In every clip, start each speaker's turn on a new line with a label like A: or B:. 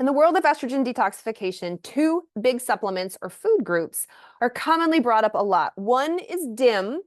A: In the world of estrogen detoxification, two big supplements or food groups are commonly brought up a lot. One is DIM,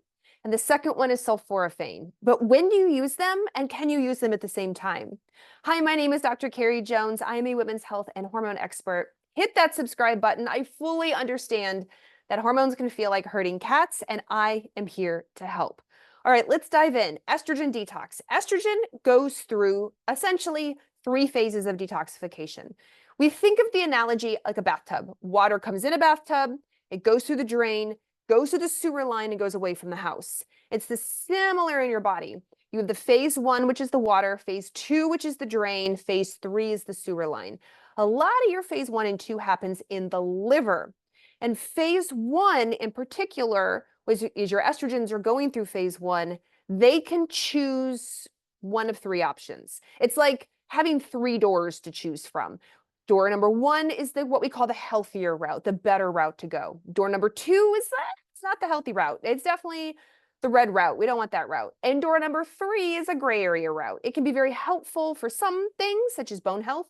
A: and the second one is sulforaphane. But when do you use them, and can you use them at the same time? Hi, my name is Dr. Carrie Jones. I am a women's health and hormone expert. Hit that subscribe button. I fully understand that hormones can feel like herding cats, and I am here to help. All right, let's dive in. Estrogen detox. Estrogen goes through essentially 3 phases of detoxification. We think of the analogy like a bathtub. Water comes in a bathtub, it goes through the drain, goes through the sewer line, and goes away from the house. It's the similar in your body. You have the phase 1, which is the water, phase 2, which is the drain, phase 3 is the sewer line. A lot of your phase 1 and 2 happens in the liver. And phase 1 in particular is your estrogens are going through phase 1. They can choose one of 3 options. It's like having 3 doors to choose from. Door number 1 is what we call the healthier route, the better route to go. Door number 2 is it's not the healthy route. It's definitely the red route. We don't want that route. And door number 3 is a gray area route. It can be very helpful for some things, such as bone health,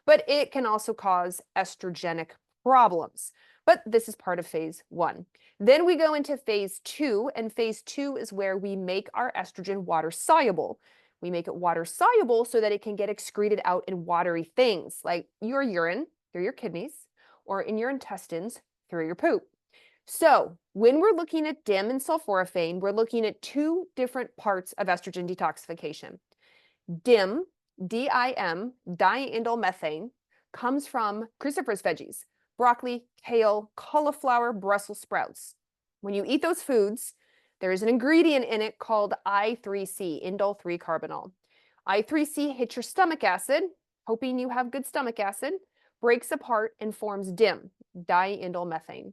A: but it can also cause estrogenic problems. But this is part of phase 1. Then we go into phase 2, and phase 2 is where we make our estrogen water soluble. We make it water soluble so that it can get excreted out in watery things like your urine through your kidneys or in your intestines through your poop. So when we're looking at DIM and sulforaphane, we're looking at 2 different parts of estrogen detoxification. DIM, D-I-M, diindolylmethane, comes from cruciferous veggies, broccoli, kale, cauliflower, Brussels sprouts. When you eat those foods, there is an ingredient in it called I3C, indole 3-carbinol. I3C hits your stomach acid, hoping you have good stomach acid, breaks apart and forms DIM, diindolylmethane.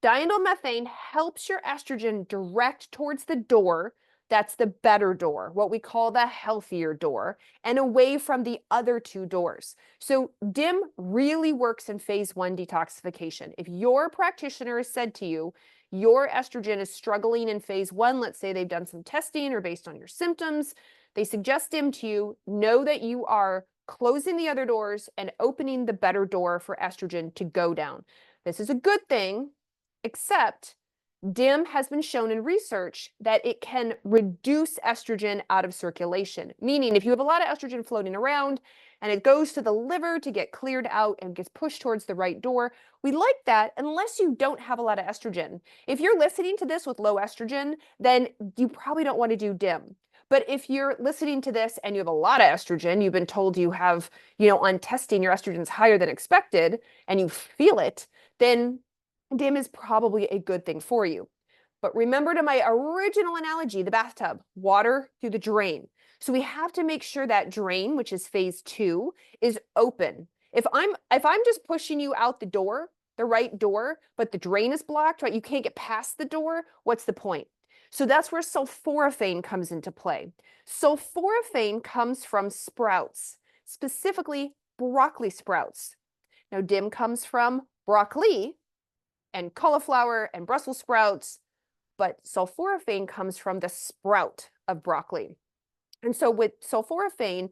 A: Diindolylmethane helps your estrogen direct towards the door that's the better door, what we call the healthier door, and away from the other 2 doors. So DIM really works in phase 1 detoxification. If your practitioner has said to you, your estrogen is struggling in phase 1, let's say they've done some testing or based on your symptoms, they suggest DIM to you, know that you are closing the other doors and opening the better door for estrogen to go down. This is a good thing, except DIM has been shown in research that it can reduce estrogen out of circulation, meaning if you have a lot of estrogen floating around and it goes to the liver to get cleared out and gets pushed towards the right door, we like that unless you don't have a lot of estrogen. If you're listening to this with low estrogen, then you probably don't want to do DIM. But if you're listening to this and you have a lot of estrogen, you've been told you have, on testing, your estrogen's higher than expected, and you feel it, then DIM is probably a good thing for you. But remember to my original analogy, the bathtub, water through the drain. So we have to make sure that drain, which is phase 2, is open. If I'm just pushing you out the door, the right door, but the drain is blocked, right? You can't get past the door, what's the point? So that's where sulforaphane comes into play. Sulforaphane comes from sprouts, specifically broccoli sprouts. Now, DIM comes from broccoli and cauliflower and Brussels sprouts, but sulforaphane comes from the sprout of broccoli. And so with sulforaphane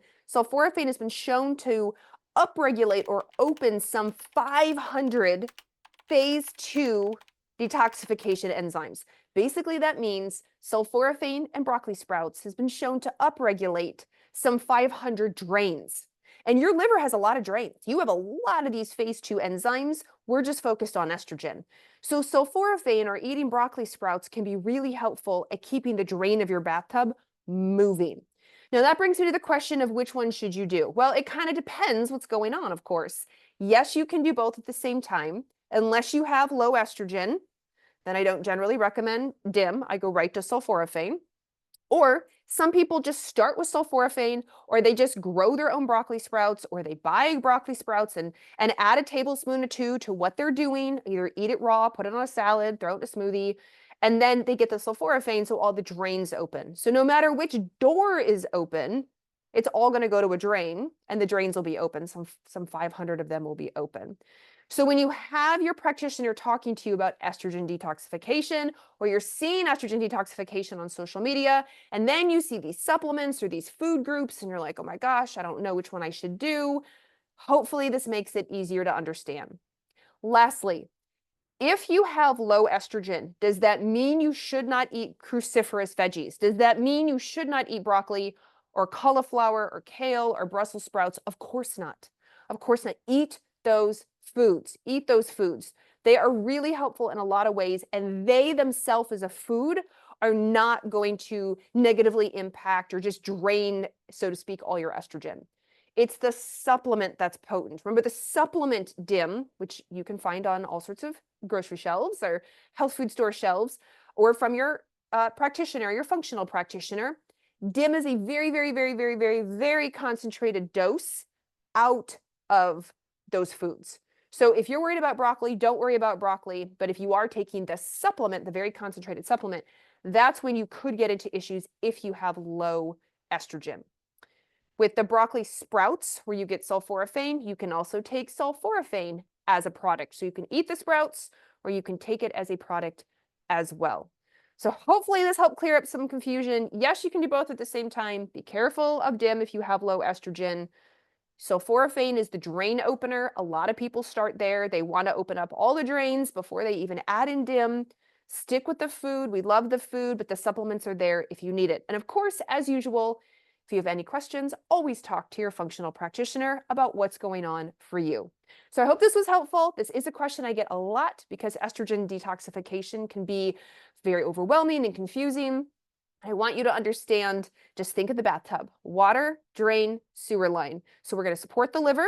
A: has been shown to upregulate or open some 500 phase 2 detoxification enzymes. Basically, that means sulforaphane and broccoli sprouts has been shown to upregulate some 500 drains. And your liver has a lot of drains. You have a lot of these phase 2 enzymes. We're just focused on estrogen. So sulforaphane or eating broccoli sprouts can be really helpful at keeping the drain of your bathtub moving. Now that brings me to the question of which one should you do? Well, it kind of depends what's going on, of course. Yes, you can do both at the same time. Unless you have low estrogen, then I don't generally recommend DIM. I go right to sulforaphane. Or some people just start with sulforaphane, or they just grow their own broccoli sprouts, or they buy broccoli sprouts and add a tablespoon or 2 to what they're doing. Either eat it raw, put it on a salad, throw it in a smoothie, and then they get the sulforaphane so all the drains open. So no matter which door is open, it's all going to go to a drain, and the drains will be open. Some 500 of them will be open. So when you have your practitioner talking to you about estrogen detoxification, or you're seeing estrogen detoxification on social media, and then you see these supplements or these food groups, and you're like, oh my gosh, I don't know which one I should do. Hopefully this makes it easier to understand. Lastly, if you have low estrogen, does that mean you should not eat cruciferous veggies? Does that mean you should not eat broccoli or cauliflower or kale or Brussels sprouts? Of course not. Of course not. Eat those foods. Eat those foods. They are really helpful in a lot of ways, and they themselves as a food are not going to negatively impact or just drain, so to speak, all your estrogen. It's the supplement that's potent. Remember the supplement DIM, which you can find on all sorts of grocery shelves or health food store shelves, or from your practitioner, your functional practitioner. DIM is a very, very, very, very, very, very concentrated dose out of those foods. So if you're worried about broccoli, don't worry about broccoli. But if you are taking the supplement, the very concentrated supplement, that's when you could get into issues if you have low estrogen. With the broccoli sprouts, where you get sulforaphane, you can also take sulforaphane as a product. So you can eat the sprouts or you can take it as a product as well. So hopefully this helped clear up some confusion. Yes, you can do both at the same time. Be careful of DIM if you have low estrogen. Sulforaphane is the drain opener. A lot of people start there. They want to open up all the drains before they even add in DIM. Stick with the food. We love the food, but the supplements are there if you need it. And of course, as usual, if you have any questions, always talk to your functional practitioner about what's going on for you. So I hope this was helpful. This is a question I get a lot because estrogen detoxification can be very overwhelming and confusing. I want you to understand, just think of the bathtub: water, drain, sewer line. So we're going to support the liver.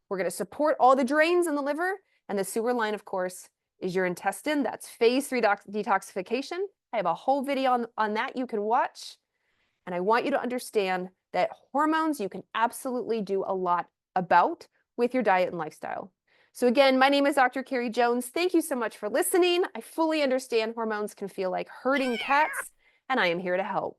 A: We're going to support all the drains in the liver. And the sewer line, of course, is your intestine. That's phase 3 detoxification. I have a whole video on that you can watch. And I want you to understand that hormones you can absolutely do a lot about with your diet and lifestyle. So again, my name is Dr. Carrie Jones. Thank you so much for listening. I fully understand hormones can feel like herding cats, and I am here to help.